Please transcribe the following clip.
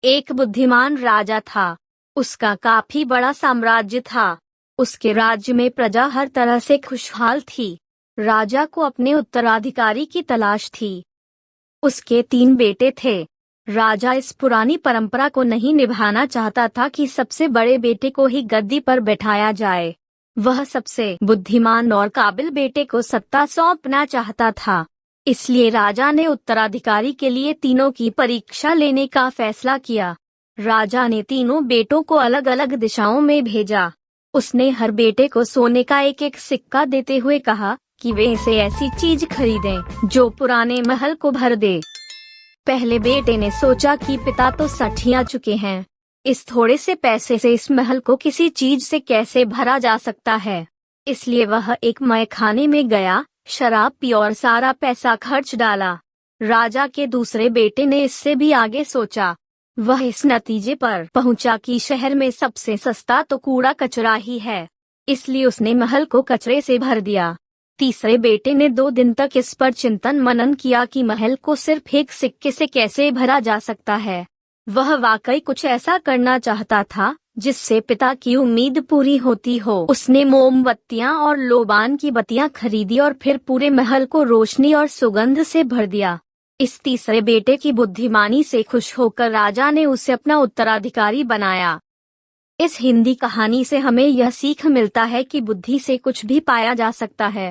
एक बुद्धिमान राजा था। उसका काफी बड़ा साम्राज्य था। उसके राज्य में प्रजा हर तरह से खुशहाल थी। राजा को अपने उत्तराधिकारी की तलाश थी। उसके 3 बेटे थे। राजा इस पुरानी परंपरा को नहीं निभाना चाहता था कि सबसे बड़े बेटे को ही गद्दी पर बैठाया जाए। वह सबसे बुद्धिमान और काबिल बेटे को सत्ता सौंपना चाहता था। इसलिए राजा ने उत्तराधिकारी के लिए तीनों की परीक्षा लेने का फैसला किया। राजा ने तीनों बेटों को अलग अलग दिशाओं में भेजा। उसने हर बेटे को सोने का एक एक सिक्का देते हुए कहा कि वे इसे ऐसी चीज खरीदें जो पुराने महल को भर दे। पहले बेटे ने सोचा कि पिता तो सठिया चुके हैं, इस थोड़े से पैसे से इस महल को किसी चीज से कैसे भरा जा सकता है। इसलिए वह एक मैखाने में गया, शराब पी और सारा पैसा खर्च डाला। राजा के दूसरे बेटे ने इससे भी आगे सोचा। वह इस नतीजे पर पहुंचा कि शहर में सबसे सस्ता तो कूड़ा कचरा ही है, इसलिए उसने महल को कचरे से भर दिया। तीसरे बेटे ने 2 दिन तक इस पर चिंतन मनन किया कि महल को सिर्फ एक सिक्के से कैसे भरा जा सकता है। वह वाकई कुछ ऐसा करना चाहता था जिससे पिता की उम्मीद पूरी होती हो। उसने मोमबत्तियां और लोबान की बत्तियां खरीदी और फिर पूरे महल को रोशनी और सुगंध से भर दिया। इस तीसरे बेटे की बुद्धिमानी से खुश होकर राजा ने उसे अपना उत्तराधिकारी बनाया। इस हिंदी कहानी से हमें यह सीख मिलता है कि बुद्धि से कुछ भी पाया जा सकता है।